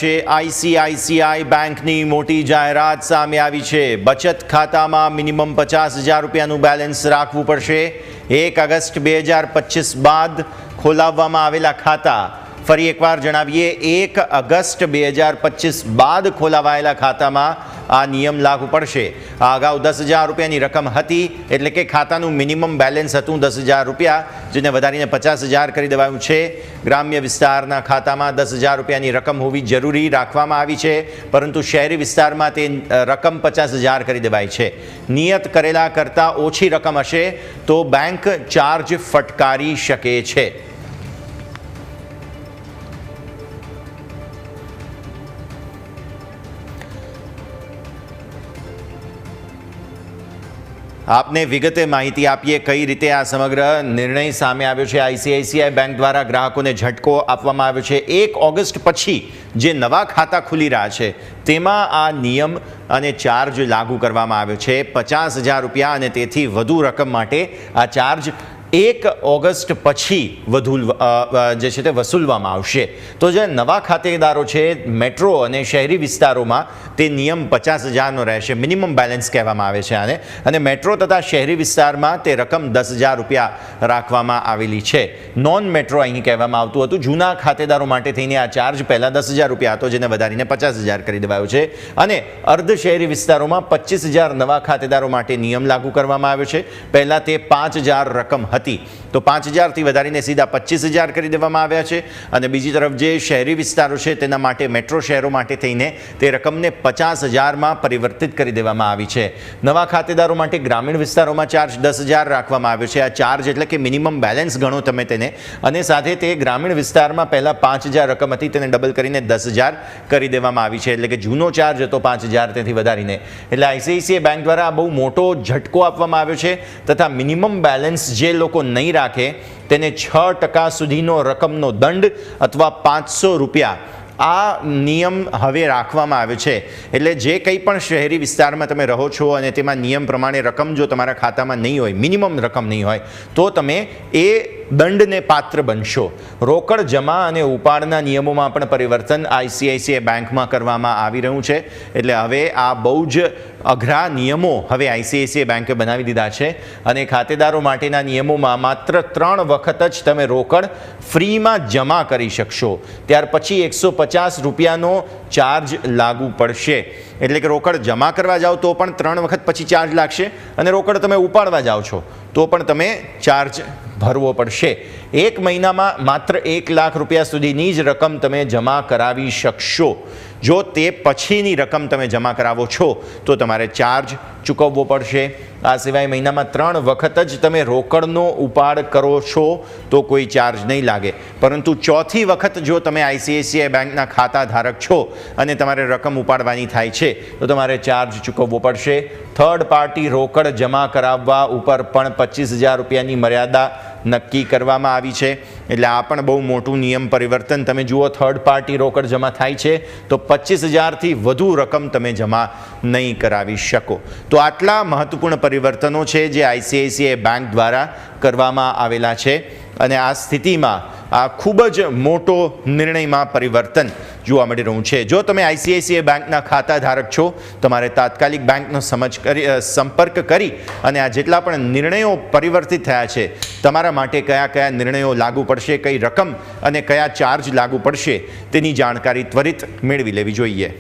છે। આઈસીઆઈસીઆઈ બેંકની મોટી જાહેરાત સામે આવી છે। બચત ખાતામાં મિનિમમ 50,000 રૂપિયાનું બેલેન્સ રાખવું પડશે। 1 ઓગસ્ટ 2025 બાદ ખોલાવવામાં આવેલા ખાતા, ફરી એકવાર જણાવીએ, 1 ઓગસ્ટ 2025 બાદ ખોલાવાયેલા ખાતામાં આ નિયમ લાગુ પડશે। આ અગાઉ 10,000 રૂપિયાની રકમ હતી, એટલે કે ખાતાનું મિનિમમ બેલેન્સ હતું 10,000 રૂપિયા, જેને વધારીને 50,000 કરી દેવાયું છે। ગ્રામ્ય વિસ્તારના ખાતામાં 10,000 રૂપિયાની રકમ હોવી જરૂરી રાખવામાં આવી છે, પરંતુ શહેરી વિસ્તારમાં તે રકમ 50,000 કરી દેવાઈ છે। નિયત કરેલા કરતાં ઓછી રકમ હશે તો બેંક ચાર્જ ફટકારી શકે છે। આપને વિગતે માહિતી આપીએ કઈ રીતે આ સમગ્ર નિર્ણય સામે આવ્યો છે। આઈસીઆઈસીઆઈ બેંક દ્વારા ગ્રાહકોને ઝટકો આપવામાં આવ્યો છે। 1 ઓગસ્ટ પછી જે નવા ખાતા ખુલી રહ્યા છે તેમાં આ નિયમ અને ચાર્જ લાગુ કરવામાં આવ્યો છે। 50,000 રૂપિયા અને તેથી વધુ રકમ માટે આ ચાર્જ 1 ઓગસ્ટ પછી જે છે તે વસૂલવામાં આવશે। તો જે નવા ખાતેદારો છે મેટ્રો અને શહેરી વિસ્તારોમાં તે નિયમ 50,000નો રહેશે, મિનિમમ બેલેન્સ કહેવામાં આવે છે આને, અને મેટ્રો તથા શહેરી વિસ્તારમાં તે રકમ 10,000 રૂપિયા રાખવામાં આવેલી છે। નોન મેટ્રો અહીં કહેવામાં આવતું હતું। જૂના ખાતેદારો માટે થઈને આ ચાર્જ પહેલાં 10,000 રૂપિયા હતો, જેને વધારીને 50,000 કરી દેવાયો છે, અને અર્ધ શહેરી વિસ્તારોમાં 25,000 નવા ખાતેદારો માટે નિયમ લાગુ કરવામાં આવ્યો છે। પહેલાં તે 5,000 રકમ હતી, તો 5,000થી વધારીને સીધા 25,000 કરી દેવામાં આવ્યા છે। અને બીજી તરફ જે શહેરી વિસ્તારો છે તેના માટે, મેટ્રો શહેરો માટે થઈને તે રકમને 50,000માં પરિવર્તિત કરી દેવામાં આવી છે। નવા ખાતેદારો માટે ગ્રામીણ વિસ્તારોમાં ચાર્જ 10,000 રાખવામાં આવ્યો છે। આ ચાર્જ એટલે કે મિનિમમ બેલેન્સ ગણો તમે તેને, અને સાથે તે ગ્રામીણ વિસ્તારમાં પહેલાં 5,000 રકમ હતી, તેને ડબલ કરીને 10,000 કરી દેવામાં આવી છે, એટલે કે જૂનો ચાર્જ હતો 5,000 તેથી વધારીને। એટલે આઈસીઆઈસીઆઈ બેંક દ્વારા આ બહુ મોટો ઝટકો આપવામાં આવ્યો છે, તથા મિનિમમ બેલેન્સ જે લોકો નહીં રાખે તેને 6% સુધીનો રકમનો દંડ અથવા 500 રૂપિયા આ નિયમ હવે રાખવામાં આવ્યો છે। એટલે જે કંઈ પણ શહેરી વિસ્તારમાં તમે રહો છો અને તેમાં નિયમ પ્રમાણે રકમ જો તમારા ખાતામાં નહીં હોય, મિનિમમ રકમ નહીં હોય, તો તમે એ દંડને પાત્ર બનશો। રોકડ જમા અને ઉપાડના નિયમોમાં પણ પરિવર્તન આઈસીઆઈસીઆઈ બેંકમાં કરવામાં આવી રહ્યું છે। એટલે હવે આ બહુ જ અઘરા નિયમો હવે આઈસીઆઈસીઆઈ બેંકે બનાવી દીધા છે, અને ખાતેદારો માટેના નિયમોમાં માત્ર 3 વખત જ તમે રોકડ ફ્રીમાં જમા કરી શકશો, ત્યાર પછી 150 રૂપિયાનો ચાર્જ લાગુ પડશે। એટલે કે રોકડ જમા કરવા જાઓ તો પણ 3 વખત પછી ચાર્જ લાગશે, અને રોકડ તમે ઉપાડવા જાઓ છો તો પણ તમે ચાર્જ ભરવો પડશે। 1 મહિનામાં માત્ર 1 લાખ રૂપિયા સુધીની જ રકમ તમે જમા કરાવી શકશો। જો તે પછીની રકમ તમે જમા કરાવો છો તો તમારે ચાર્જ ચૂકવવો પડશે। આ સિવાય મહિનામાં 3 વખત જ તમે રોકડનો ઉપાડ કરો છો તો કોઈ ચાર્જ નહીં લાગે, પરંતુ 4થી વખત જો તમે આઈસીઆઈસીઆઈ બેંકના ખાતા ધારક છો અને તમારે રકમ ઉપાડવાની થાય છે તો તમારે ચાર્જ ચૂકવવો પડશે। થર્ડ પાર્ટી રોકડ જમા કરાવવા ઉપર પણ 25,000 રૂપિયાની મર્યાદા નક્કી કરવામાં આવી છે। એટલે આ પણ બહુ મોટું નિયમ પરિવર્તન તમે જુઓ, થર્ડ પાર્ટી રોકડ જમા થાય છે તો 25,000થી વધુ રકમ તમે જમા નહીં કરાવી શકો। તો આટલા મહત્વપૂર્ણ પરિવર્તનો છે જે આઈસીઆઈસીઆઈ બેંક દ્વારા કરવામાં આવેલા છે, અને આ સ્થિતિમાં આ ખૂબ જ મોટો નિર્ણયમાં પરિવર્તન જોવા મળી રહ્યું છે। જો તમે આઈસીઆઈસીઆઈ બેંકના ખાતા ધારક છો, તમારે તાત્કાલિક બેંકનો સંપર્ક કરી અને આ જેટલા પણ નિર્ણયો પરિવર્તિત થયા છે તમારા માટે કયા કયા નિર્ણયો લાગુ પડશે, કઈ રકમ અને કયા ચાર્જ લાગુ પડશે તેની જાણકારી ત્વરિત મેળવી લેવી જોઈએ।